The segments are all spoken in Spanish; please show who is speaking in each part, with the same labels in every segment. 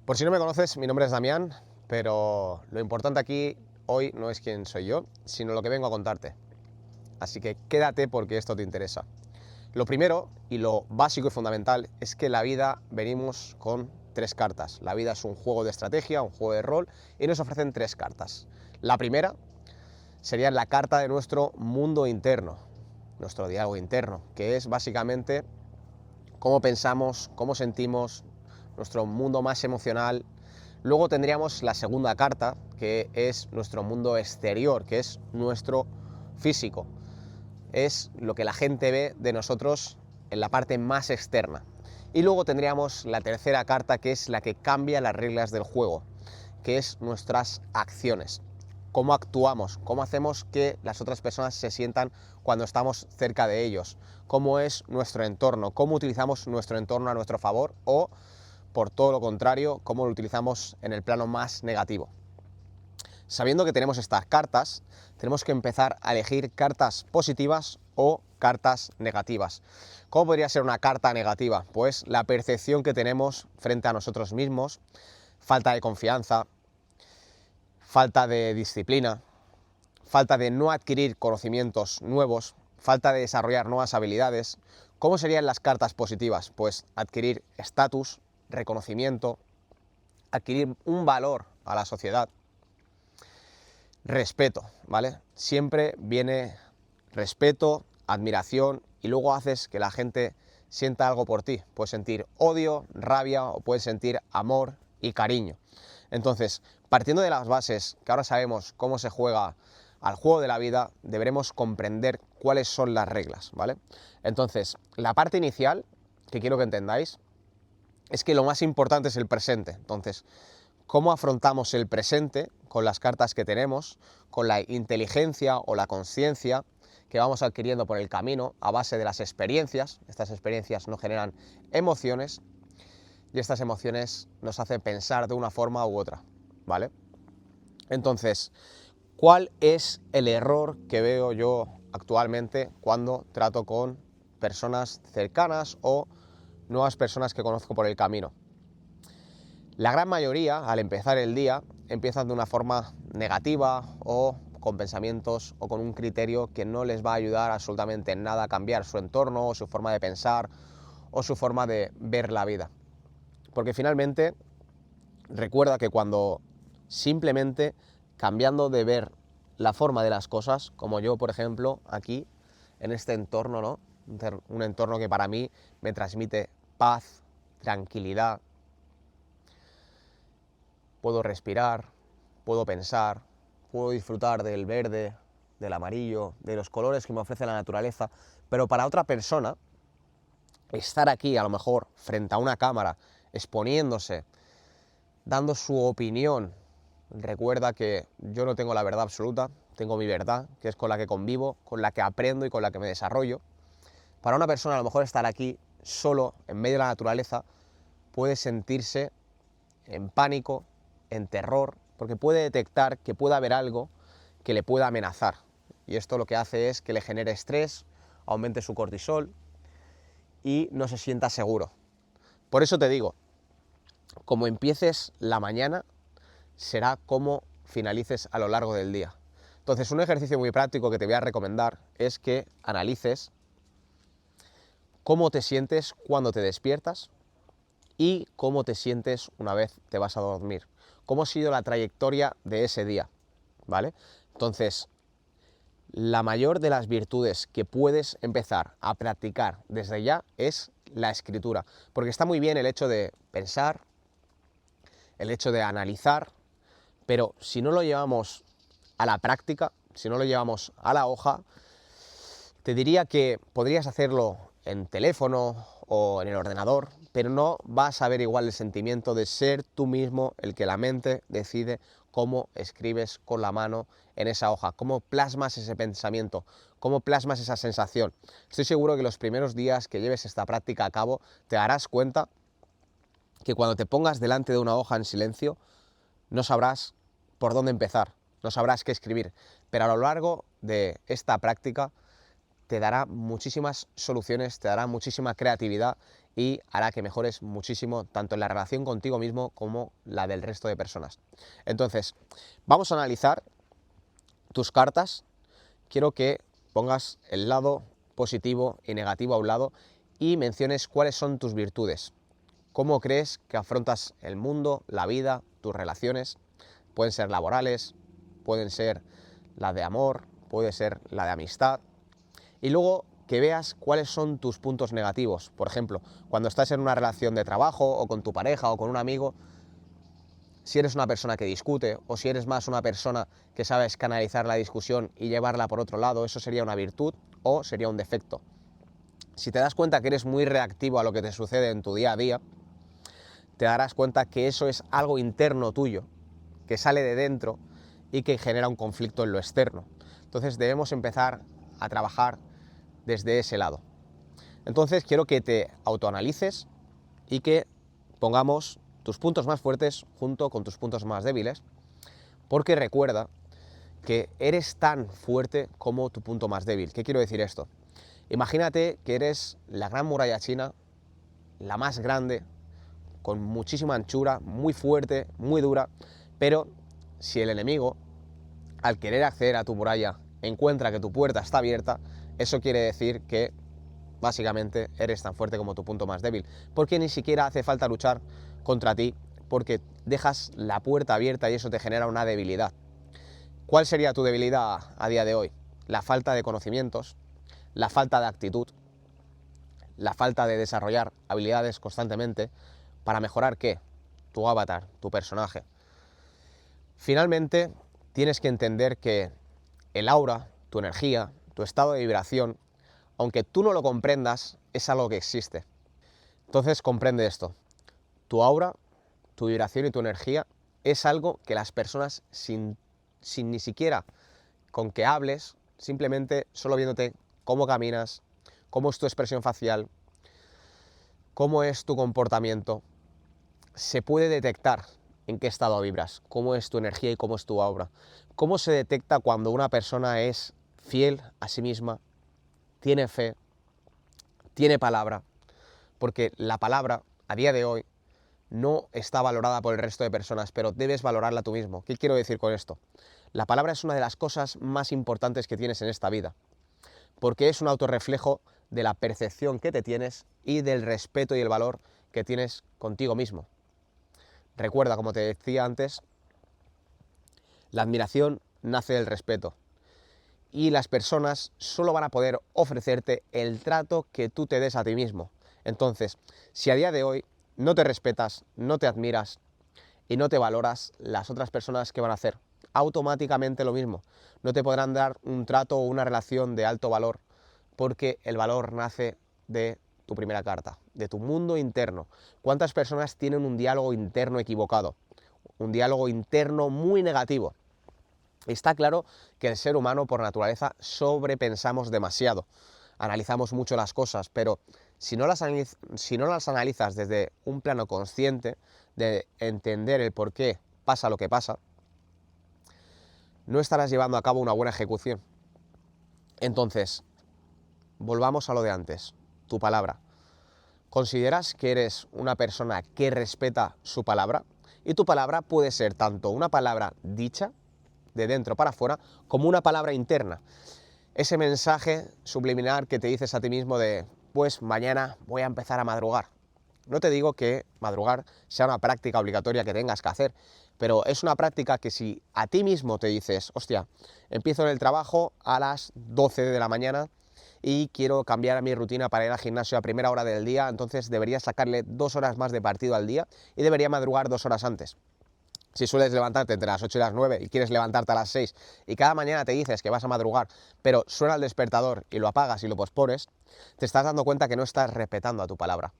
Speaker 1: Por si no me conoces, mi nombre es Damián, pero lo importante aquí hoy no es quién soy yo, sino lo que vengo a contarte. Así que quédate porque esto te interesa. Lo primero y lo básico y fundamental es que en la vida venimos con tres cartas. La vida es un juego de estrategia, un juego de rol, y nos ofrecen tres cartas. La primera sería la carta de nuestro mundo interno, nuestro diálogo interno, que es básicamente cómo pensamos, cómo sentimos, nuestro mundo más emocional. Luego tendríamos la segunda carta, que es nuestro mundo exterior, que es nuestro físico. Es lo que la gente ve de nosotros en la parte más externa. Y luego tendríamos la tercera carta, que es la que cambia las reglas del juego, que es nuestras acciones. Cómo actuamos, cómo hacemos que las otras personas se sientan cuando estamos cerca de ellos, cómo es nuestro entorno, cómo utilizamos nuestro entorno a nuestro favor o, por todo lo contrario, cómo lo utilizamos en el plano más negativo. Sabiendo que tenemos estas cartas, tenemos que empezar a elegir cartas positivas o cartas negativas. ¿Cómo podría ser una carta negativa? Pues la percepción que tenemos frente a nosotros mismos, falta de confianza, falta de disciplina, falta de no adquirir conocimientos nuevos, falta de desarrollar nuevas habilidades. ¿Cómo serían las cartas positivas? Pues adquirir estatus, reconocimiento, adquirir un valor a la sociedad, respeto, ¿vale? Siempre viene respeto, admiración y luego haces que la gente sienta algo por ti. Puedes sentir odio, rabia o puedes sentir amor y cariño. Entonces, partiendo de las bases, que ahora sabemos cómo se juega al juego de la vida, deberemos comprender cuáles son las reglas, ¿vale? Entonces, la parte inicial, que quiero que entendáis, es que lo más importante es el presente. Entonces, cómo afrontamos el presente con las cartas que tenemos, con la inteligencia o la conciencia que vamos adquiriendo por el camino a base de las experiencias. Estas experiencias nos generan emociones y estas emociones nos hacen pensar de una forma u otra, ¿vale? Entonces, ¿cuál es el error que veo yo actualmente cuando trato con personas cercanas o nuevas personas que conozco por el camino? La gran mayoría, al empezar el día, empiezan de una forma negativa o con pensamientos o con un criterio que no les va a ayudar absolutamente en nada a cambiar su entorno o su forma de pensar o su forma de ver la vida. Porque finalmente, recuerda que cuando simplemente cambiando de ver la forma de las cosas, como yo, por ejemplo, aquí, en este entorno, ¿no? Un entorno que para mí me transmite paz, tranquilidad, puedo respirar, puedo pensar, puedo disfrutar del verde, del amarillo, de los colores que me ofrece la naturaleza, pero para otra persona, estar aquí a lo mejor frente a una cámara, exponiéndose, dando su opinión, recuerda que yo no tengo la verdad absoluta, tengo mi verdad, que es con la que convivo, con la que aprendo y con la que me desarrollo. Para una persona a lo mejor estar aquí solo en medio de la naturaleza puede sentirse en pánico, en terror, porque puede detectar que pueda haber algo que le pueda amenazar. Y esto lo que hace es que le genere estrés, aumente su cortisol y no se sienta seguro. Por eso te digo, como empieces la mañana, será como finalices a lo largo del día. Entonces, un ejercicio muy práctico que te voy a recomendar es que analices cómo te sientes cuando te despiertas y cómo te sientes una vez te vas a dormir. Cómo ha sido la trayectoria de ese día, ¿vale? Entonces, la mayor de las virtudes que puedes empezar a practicar desde ya es la escritura, porque está muy bien el hecho de pensar, el hecho de analizar, pero si no lo llevamos a la práctica, si no lo llevamos a la hoja, te diría que podrías hacerlo en teléfono o en el ordenador, pero no vas a ver igual el sentimiento de ser tú mismo el que la mente decide cómo escribes con la mano en esa hoja, cómo plasmas ese pensamiento, cómo plasmas esa sensación. Estoy seguro que los primeros días que lleves esta práctica a cabo te darás cuenta que cuando te pongas delante de una hoja en silencio no sabrás por dónde empezar, no sabrás qué escribir, pero a lo largo de esta práctica te dará muchísimas soluciones, te dará muchísima creatividad y hará que mejores muchísimo tanto en la relación contigo mismo como la del resto de personas. Entonces, vamos a analizar tus cartas. Quiero que pongas el lado positivo y negativo a un lado y menciones cuáles son tus virtudes. ¿Cómo crees que afrontas el mundo, la vida, tus relaciones? Pueden ser laborales, pueden ser la de amor, puede ser la de amistad. Y luego que veas cuáles son tus puntos negativos. Por ejemplo, cuando estás en una relación de trabajo o con tu pareja o con un amigo, si eres una persona que discute o si eres más una persona que sabes canalizar la discusión y llevarla por otro lado, eso sería una virtud o sería un defecto. Si te das cuenta que eres muy reactivo a lo que te sucede en tu día a día, te darás cuenta que eso es algo interno tuyo, que sale de dentro y que genera un conflicto en lo externo. Entonces debemos empezar a trabajar desde ese lado. Entonces quiero que te autoanalices y que pongamos tus puntos más fuertes junto con tus puntos más débiles, porque recuerda que eres tan fuerte como tu punto más débil. ¿Qué quiero decir esto? Imagínate que eres la gran muralla china, la más grande, con muchísima anchura, muy fuerte, muy dura, pero si el enemigo, al querer acceder a tu muralla, encuentra que tu puerta está abierta, eso quiere decir que básicamente eres tan fuerte como tu punto más débil, porque ni siquiera hace falta luchar contra ti, porque dejas la puerta abierta y eso te genera una debilidad. ¿Cuál sería tu debilidad a día de hoy? La falta de conocimientos, la falta de actitud, la falta de desarrollar habilidades constantemente para mejorar ¿qué? Tu avatar, tu personaje. Finalmente, tienes que entender que el aura, tu energía, tu estado de vibración, aunque tú no lo comprendas, es algo que existe. Entonces comprende esto. Tu aura, tu vibración y tu energía es algo que las personas sin ni siquiera con que hables, simplemente solo viéndote cómo caminas, cómo es tu expresión facial, cómo es tu comportamiento, se puede detectar en qué estado vibras, cómo es tu energía y cómo es tu aura. Cómo se detecta cuando una persona es fiel a sí misma, tiene fe, tiene palabra, porque la palabra a día de hoy no está valorada por el resto de personas, pero debes valorarla tú mismo. ¿Qué quiero decir con esto? La palabra es una de las cosas más importantes que tienes en esta vida, porque es un autorreflejo de la percepción que te tienes y del respeto y el valor que tienes contigo mismo. Recuerda, como te decía antes, la admiración nace del respeto y las personas solo van a poder ofrecerte el trato que tú te des a ti mismo. Entonces, si a día de hoy no te respetas, no te admiras y no te valoras, las otras personas ¿qué van a hacer? Automáticamente lo mismo. No te podrán dar un trato o una relación de alto valor porque el valor nace de tu primera carta, de tu mundo interno. ¿Cuántas personas tienen un diálogo interno equivocado? Un diálogo interno muy negativo. Está claro que el ser humano por naturaleza sobrepensamos demasiado, analizamos mucho las cosas, pero si no las analizas desde un plano consciente de entender el por qué pasa lo que pasa, no estarás llevando a cabo una buena ejecución. Entonces, volvamos a lo de antes, tu palabra. ¿Consideras que eres una persona que respeta su palabra? Y tu palabra puede ser tanto una palabra dicha, de dentro para afuera, como una palabra interna. Ese mensaje subliminal que te dices a ti mismo de, pues mañana voy a empezar a madrugar. No te digo que madrugar sea una práctica obligatoria que tengas que hacer, pero es una práctica que si a ti mismo te dices, hostia, empiezo en el trabajo a las 12 de la mañana y quiero cambiar mi rutina para ir al gimnasio a primera hora del día, entonces debería sacarle 2 horas más de partido al día y debería madrugar 2 horas antes. Si sueles levantarte entre las 8 y las 9 y quieres levantarte a las 6 y cada mañana te dices que vas a madrugar, pero suena el despertador y lo apagas y lo pospones, te estás dando cuenta que no estás respetando a tu palabra.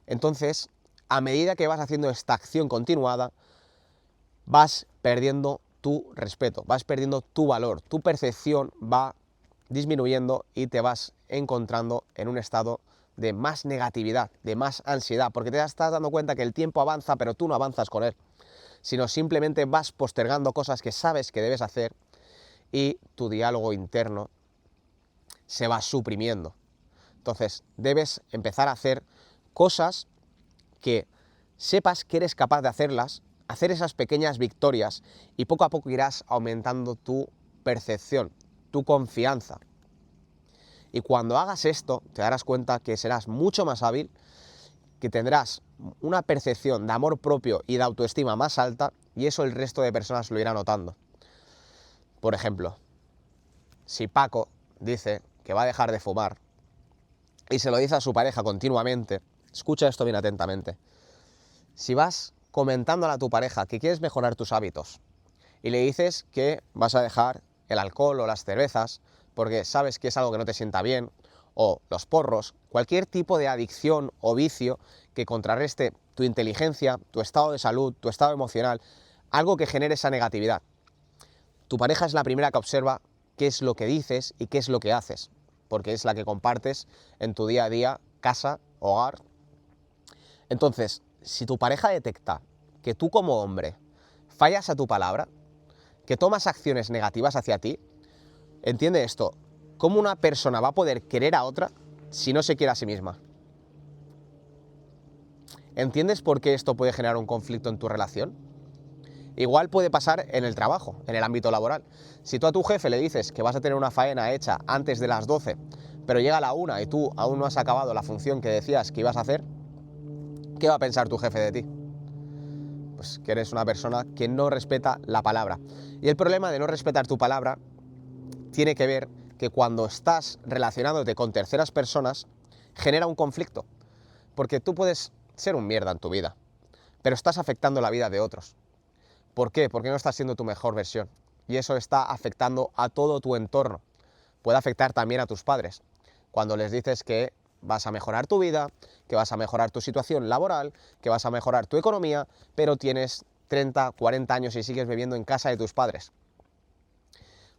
Speaker 1: Entonces, a medida que vas haciendo esta acción continuada, vas perdiendo tu respeto, vas perdiendo tu valor, tu percepción va disminuyendo y te vas encontrando en un estado de más negatividad, de más ansiedad, porque te estás dando cuenta que el tiempo avanza, pero tú no avanzas con él, sino simplemente vas postergando cosas que sabes que debes hacer y tu diálogo interno se va suprimiendo. Entonces, debes empezar a hacer cosas que sepas que eres capaz de hacerlas, hacer esas pequeñas victorias y poco a poco irás aumentando tu percepción, tu confianza. Y cuando hagas esto, te darás cuenta que serás mucho más hábil, que tendrás una percepción de amor propio y de autoestima más alta, y eso el resto de personas lo irá notando. Por ejemplo, si Paco dice que va a dejar de fumar y se lo dice a su pareja continuamente, escucha esto bien atentamente. Si vas comentándole a tu pareja que quieres mejorar tus hábitos y le dices que vas a dejar el alcohol o las cervezas porque sabes que es algo que no te sienta bien, o los porros, cualquier tipo de adicción o vicio que contrarreste tu inteligencia, tu estado de salud, tu estado emocional, algo que genere esa negatividad. Tu pareja es la primera que observa qué es lo que dices y qué es lo que haces, porque es la que compartes en tu día a día, casa, hogar. Entonces, si tu pareja detecta que tú como hombre fallas a tu palabra, que tomas acciones negativas hacia ti, entiende esto, ¿cómo una persona va a poder querer a otra si no se quiere a sí misma? ¿Entiendes por qué esto puede generar un conflicto en tu relación? Igual puede pasar en el trabajo, en el ámbito laboral. Si tú a tu jefe le dices que vas a tener una faena hecha antes de las 12, pero llega la 1 y tú aún no has acabado la función que decías que ibas a hacer, ¿qué va a pensar tu jefe de ti? Pues que eres una persona que no respeta la palabra. Y el problema de no respetar tu palabra tiene que ver que cuando estás relacionándote con terceras personas, genera un conflicto. Porque tú puedes ser un mierda en tu vida, pero estás afectando la vida de otros. ¿Por qué? Porque no estás siendo tu mejor versión. Y eso está afectando a todo tu entorno. Puede afectar también a tus padres. Cuando les dices que vas a mejorar tu vida, que vas a mejorar tu situación laboral, que vas a mejorar tu economía, pero tienes 30, 40 años y sigues viviendo en casa de tus padres.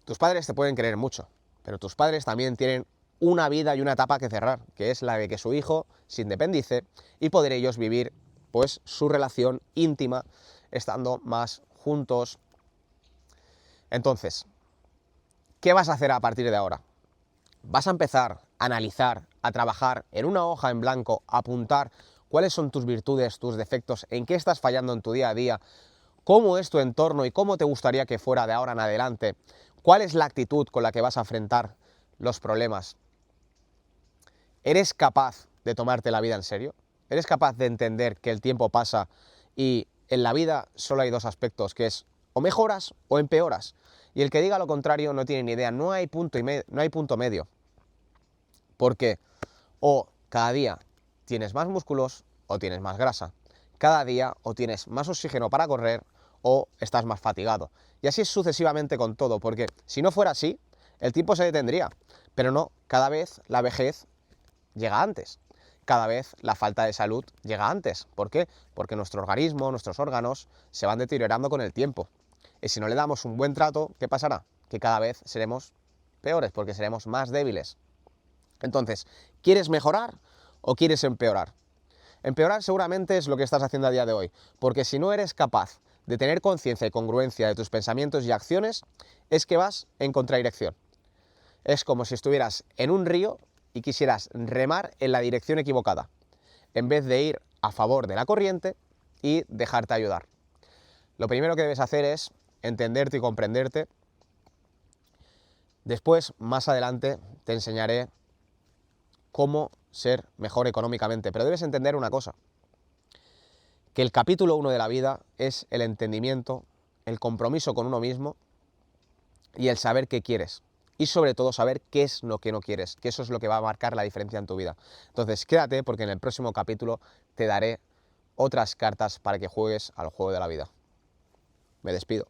Speaker 1: Tus padres te pueden querer mucho, pero tus padres también tienen una vida y una etapa que cerrar, que es la de que su hijo se independice y poder ellos vivir pues su relación íntima, estando más juntos. Entonces, ¿qué vas a hacer a partir de ahora? Vas a empezar a analizar, a trabajar en una hoja en blanco, a apuntar cuáles son tus virtudes, tus defectos, en qué estás fallando en tu día a día, cómo es tu entorno y cómo te gustaría que fuera de ahora en adelante, cuál es la actitud con la que vas a afrontar los problemas. ¿Eres capaz de tomarte la vida en serio? ¿Eres capaz de entender que el tiempo pasa y en la vida solo hay dos aspectos, que es o mejoras o empeoras? Y el que diga lo contrario no tiene ni idea, no hay punto medio. Porque o cada día tienes más músculos o tienes más grasa. Cada día o tienes más oxígeno para correr o estás más fatigado. Y así sucesivamente con todo, porque si no fuera así, el tiempo se detendría. Pero no, cada vez la vejez llega antes. Cada vez la falta de salud llega antes. ¿Por qué? Porque nuestro organismo, nuestros órganos se van deteriorando con el tiempo. Y si no le damos un buen trato, ¿qué pasará? Que cada vez seremos peores, porque seremos más débiles. Entonces, ¿quieres mejorar o quieres empeorar? Empeorar seguramente es lo que estás haciendo a día de hoy, porque si no eres capaz de tener conciencia y congruencia de tus pensamientos y acciones, es que vas en contradirección. Es como si estuvieras en un río y quisieras remar en la dirección equivocada, en vez de ir a favor de la corriente y dejarte ayudar. Lo primero que debes hacer es entenderte y comprenderte. Después, más adelante, te enseñaré cómo ser mejor económicamente. Pero debes entender una cosa, que el capítulo 1 de la vida es el entendimiento, el compromiso con uno mismo y el saber qué quieres. Y sobre todo saber qué es lo que no quieres, que eso es lo que va a marcar la diferencia en tu vida. Entonces quédate porque en el próximo capítulo te daré otras cartas para que juegues al juego de la vida. Me despido.